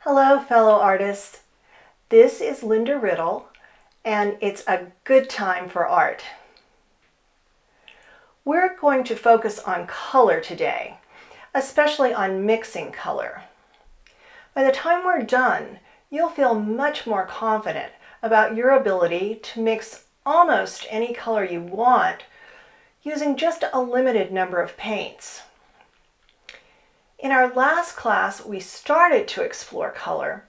Hello, fellow artists. This is Linda Riddle, and it's a good time for art. We're going to focus on color today, especially on mixing color. By the time we're done, you'll feel much more confident about your ability to mix almost any color you want using just a limited number of paints. In our last class, we started to explore color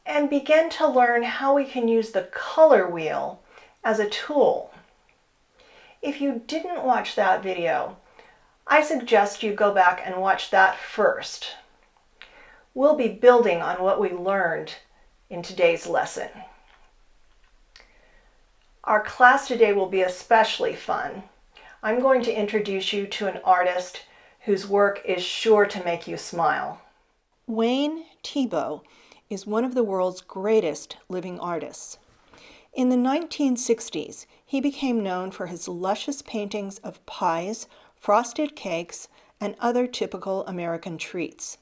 and began to learn how we can use the color wheel as a tool. If you didn't watch that video, I suggest you go back and watch that first. We'll be building on what we learned in today's lesson. Our class today will be especially fun. I'm going to introduce you to an artist whose work is sure to make you smile. Wayne Thiebaud is one of the world's greatest living artists. In the 1960s, he became known for his luscious paintings of pies, frosted cakes, and other typical American treats.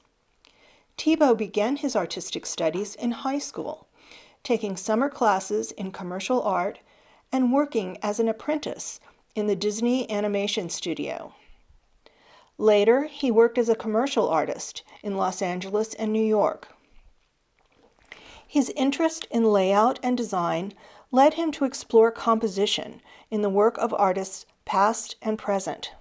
Thiebaud began his artistic studies in high school, taking summer classes in commercial art and working as an apprentice in the Disney animation studio. Later, he worked as a commercial artist in Los Angeles and New York. His interest in layout and design led him to explore composition in the work of artists past and present.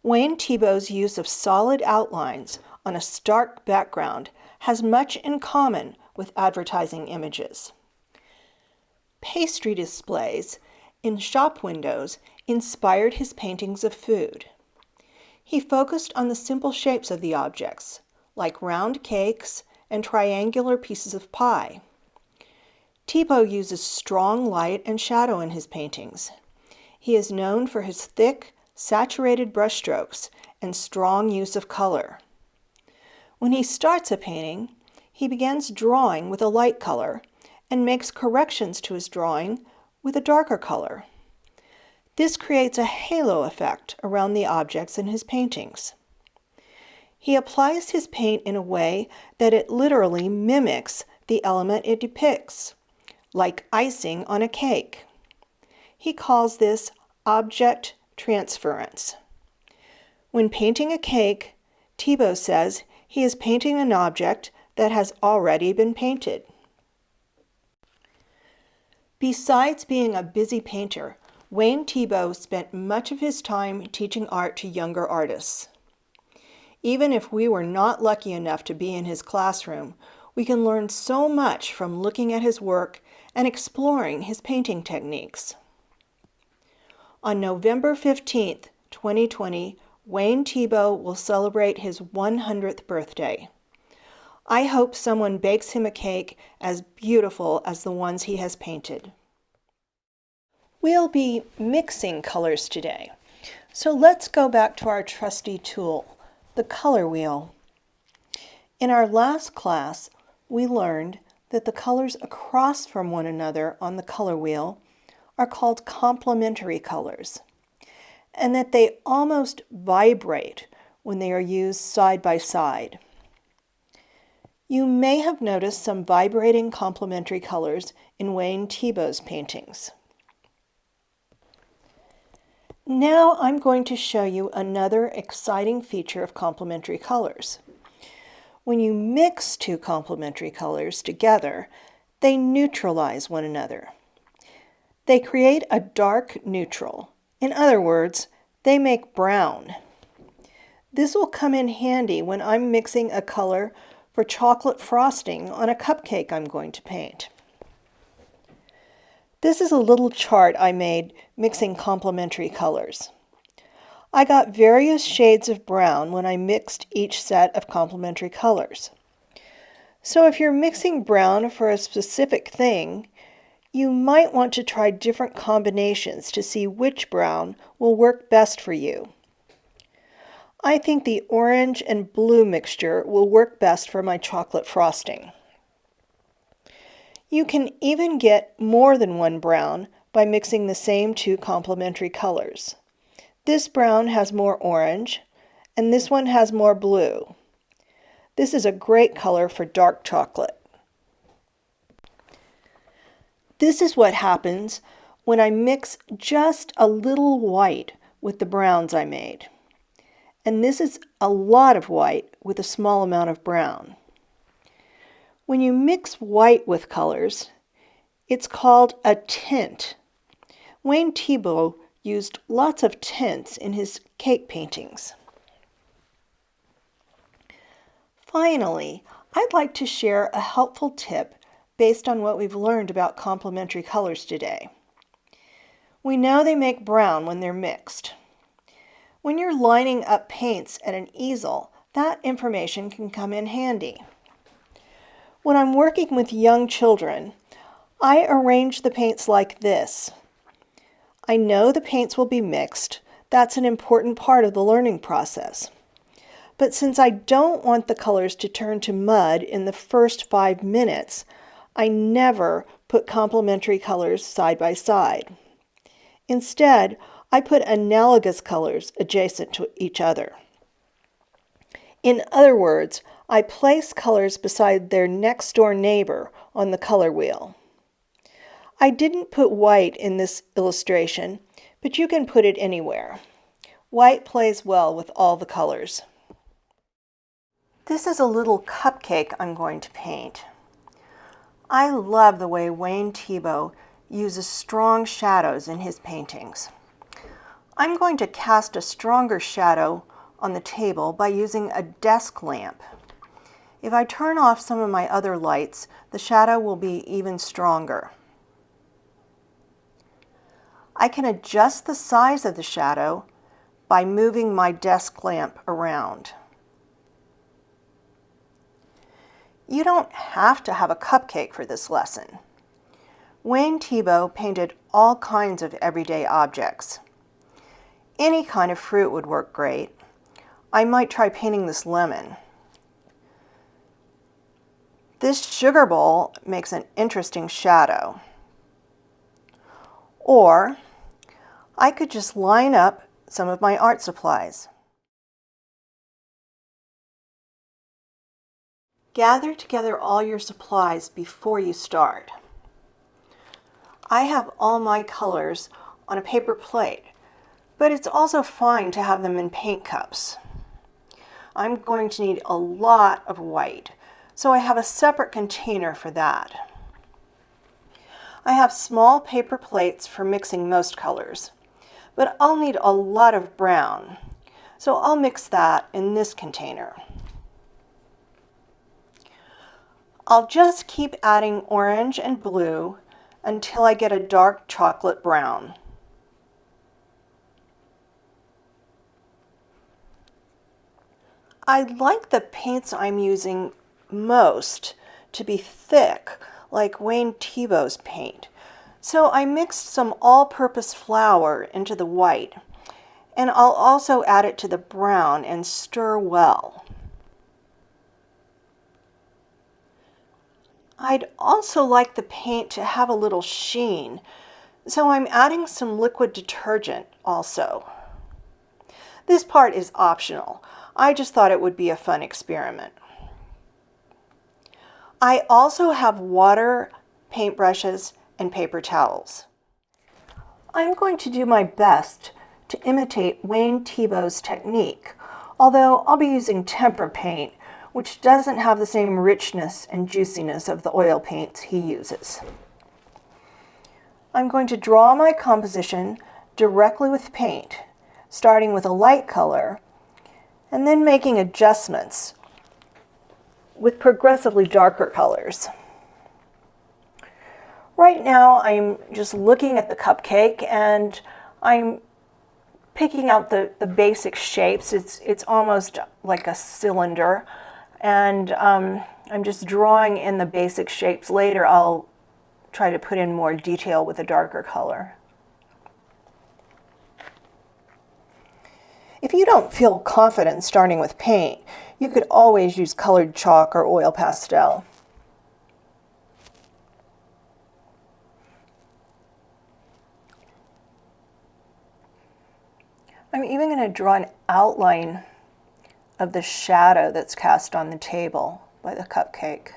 Wayne Thiebaud's use of solid outlines on a stark background has much in common with advertising images. Pastry displays in shop windows inspired his paintings of food. He focused on the simple shapes of the objects, like round cakes and triangular pieces of pie. Thiebaud uses strong light and shadow in his paintings. He is known for his thick, saturated brushstrokes and strong use of color. When he starts a painting, he begins drawing with a light color and makes corrections to his drawing with a darker color. This creates a halo effect around the objects in his paintings. He applies his paint in a way that it literally mimics the element it depicts, like icing on a cake. He calls this object transference. When painting a cake, Thiebaud says he is painting an object that has already been painted. Besides being a busy painter, Wayne Thiebaud spent much of his time teaching art to younger artists. Even if we were not lucky enough to be in his classroom, we can learn so much from looking at his work and exploring his painting techniques. On November 15th, 2020, Wayne Thiebaud will celebrate his 100th birthday. I hope someone bakes him a cake as beautiful as the ones he has painted. We'll be mixing colors today, so let's go back to our trusty tool, the color wheel. In our last class, we learned that the colors across from one another on the color wheel are called complementary colors, and that they almost vibrate when they are used side by side. You may have noticed some vibrating complementary colors in Wayne Thiebaud's paintings. Now I'm going to show you another exciting feature of complementary colors. When you mix two complementary colors together, they neutralize one another. They create a dark neutral. In other words, they make brown. This will come in handy when I'm mixing a color for chocolate frosting on a cupcake I'm going to paint. This is a little chart I made mixing complementary colors. I got various shades of brown when I mixed each set of complementary colors. So if you're mixing brown for a specific thing, you might want to try different combinations to see which brown will work best for you. I think the orange and blue mixture will work best for my chocolate frosting. You can even get more than one brown by mixing the same two complementary colors. This brown has more orange, and this one has more blue. This is a great color for dark chocolate. This is what happens when I mix just a little white with the browns I made. And this is a lot of white with a small amount of brown. When you mix white with colors, it's called a tint. Wayne Thiebaud used lots of tints in his cake paintings. Finally, I'd like to share a helpful tip based on what we've learned about complementary colors today. We know they make brown when they're mixed. When you're lining up paints at an easel, that information can come in handy. When I'm working with young children, I arrange the paints like this. I know the paints will be mixed. That's an important part of the learning process. But since I don't want the colors to turn to mud in the first 5 minutes, I never put complementary colors side by side. Instead, I put analogous colors adjacent to each other. In other words, I place colors beside their next door neighbor on the color wheel. I didn't put white in this illustration, but you can put it anywhere. White plays well with all the colors. This is a little cupcake I'm going to paint. I love the way Wayne Thiebaud uses strong shadows in his paintings. I'm going to cast a stronger shadow on the table by using a desk lamp. If I turn off some of my other lights, the shadow will be even stronger. I can adjust the size of the shadow by moving my desk lamp around. You don't have to have a cupcake for this lesson. Wayne Thiebaud painted all kinds of everyday objects. Any kind of fruit would work great. I might try painting this lemon. This sugar bowl makes an interesting shadow. Or I could just line up some of my art supplies. Gather together all your supplies before you start. I have all my colors on a paper plate, but it's also fine to have them in paint cups. I'm going to need a lot of white, so I have a separate container for that. I have small paper plates for mixing most colors, but I'll need a lot of brown, so I'll mix that in this container. I'll just keep adding orange and blue until I get a dark chocolate brown. I like the paints I'm using most to be thick, like Wayne Thiebaud's paint. So I mixed some all-purpose flour into the white, and I'll also add it to the brown and stir well. I'd also like the paint to have a little sheen, so I'm adding some liquid detergent also. This part is optional. I just thought it would be a fun experiment. I also have water, paintbrushes, and paper towels. I'm going to do my best to imitate Wayne Thiebaud's technique, although I'll be using tempera paint, which doesn't have the same richness and juiciness of the oil paints he uses. I'm going to draw my composition directly with paint, starting with a light color, and then making adjustments with progressively darker colors. Right now I'm just looking at the cupcake and I'm picking out the basic shapes. It's almost like a cylinder, and I'm just drawing in the basic shapes. Later I'll try to put in more detail with a darker color. If you don't feel confident starting with paint, you could always use colored chalk or oil pastel. I'm even going to draw an outline of the shadow that's cast on the table by the cupcake.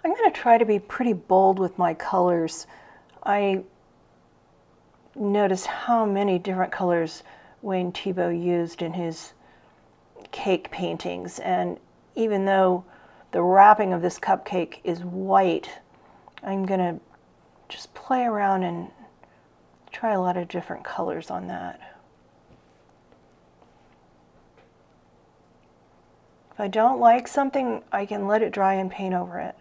I'm going to try to be pretty bold with my colors. I noticed how many different colors Wayne Thiebaud used in his cake paintings, and even though the wrapping of this cupcake is white, I'm going to just play around and try a lot of different colors on that. If I don't like something, I can let it dry and paint over it.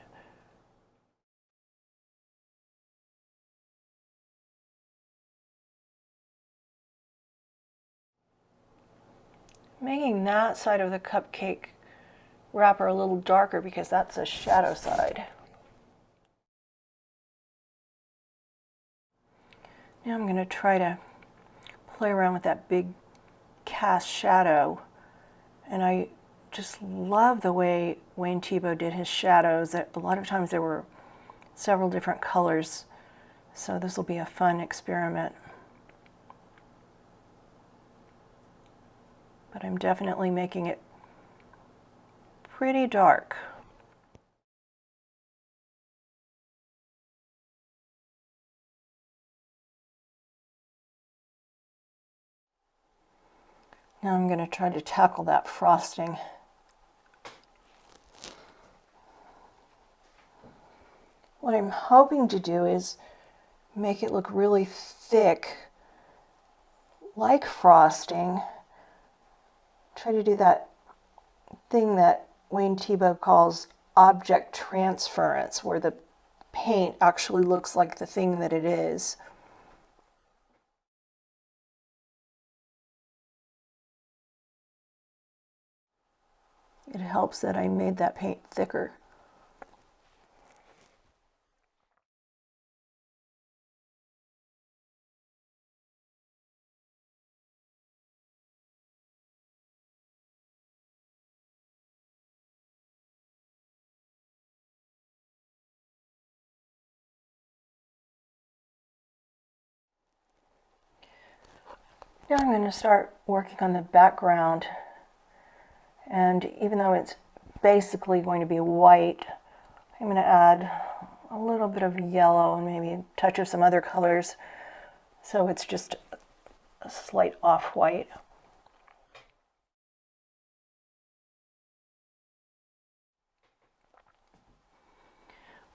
Making that side of the cupcake wrapper a little darker because that's a shadow side. Now I'm going to try to play around with that big cast shadow, and I just love the way Wayne Thiebaud did his shadows. A lot of times there were several different colors, so this will be a fun experiment. But I'm definitely making it pretty dark. Now I'm going to try to tackle that frosting. What I'm hoping to do is make it look really thick, like frosting. Try to do that thing that Wayne Thiebaud calls object transference, where the paint actually looks like the thing that it is. It helps that I made that paint thicker. Now I'm going to start working on the background, and even though it's basically going to be white, I'm going to add a little bit of yellow and maybe a touch of some other colors, so it's just a slight off-white.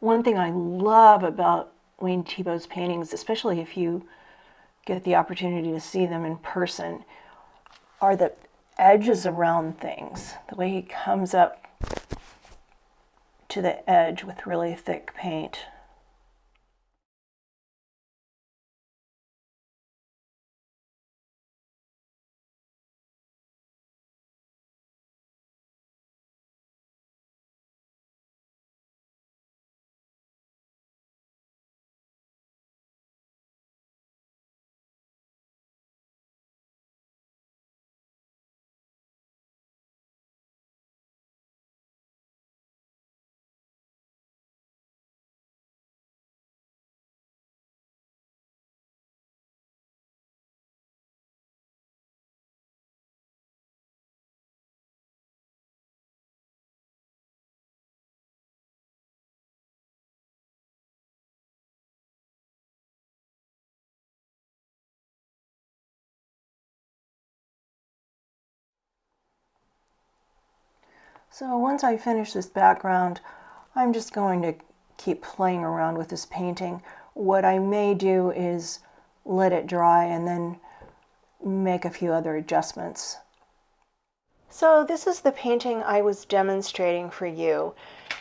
One thing I love about Wayne Thiebaud's paintings, especially if you get the opportunity to see them in person, are the edges around things. The way he comes up to the edge with really thick paint. So once I finish this background, I'm just going to keep playing around with this painting. What I may do is let it dry and then make a few other adjustments. So this is the painting I was demonstrating for you,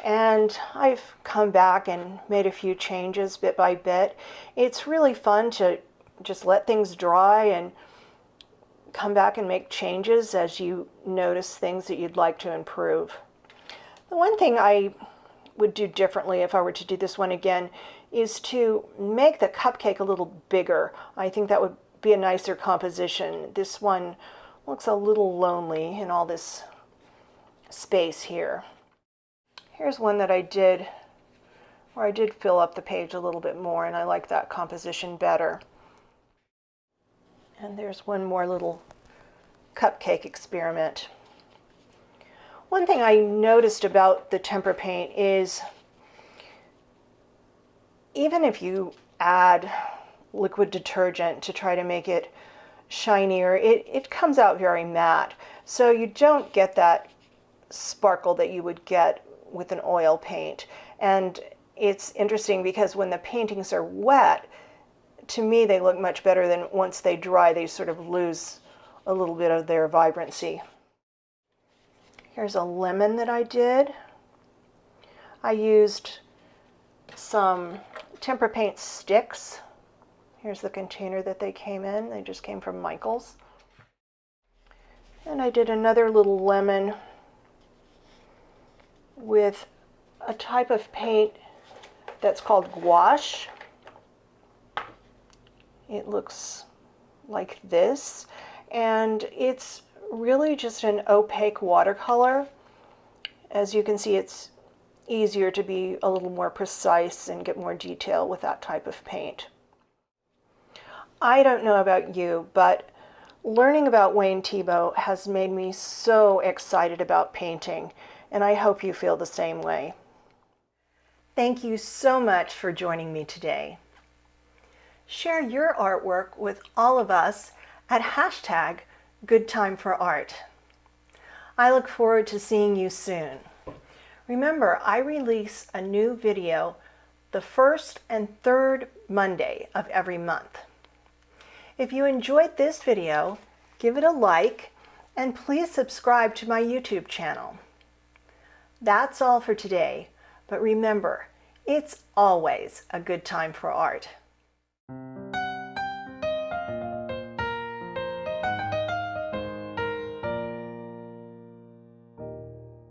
and I've come back and made a few changes bit by bit. It's really fun to just let things dry and come back and make changes as you notice things that you'd like to improve. The one thing I would do differently if I were to do this one again is to make the cupcake a little bigger. I think that would be a nicer composition. This one looks a little lonely in all this space here. Here's one that I did where I did fill up the page a little bit more, and I like that composition better. And there's one more little cupcake experiment. One thing I noticed about the tempera paint is even if you add liquid detergent to try to make it shinier, it comes out very matte. So you don't get that sparkle that you would get with an oil paint. And it's interesting because when the paintings are wet, to me they look much better than once they dry, they sort of lose a little bit of their vibrancy. Here's a lemon that I did. I used some tempera paint sticks. Here's the container that they came in. They just came from Michael's. And I did another little lemon with a type of paint that's called gouache. It looks like this, and it's really just an opaque watercolor. As you can see, it's easier to be a little more precise and get more detail with that type of paint. I don't know about you, but learning about Wayne Thiebaud has made me so excited about painting, and I hope you feel the same way. Thank you so much for joining me today. Share your artwork with all of us at #GoodTimeForArt. I look forward to seeing you soon. Remember, I release a new video the first and third Monday of every month. If you enjoyed this video, give it a like and please subscribe to my YouTube channel. That's all for today, but remember, it's always a good time for art.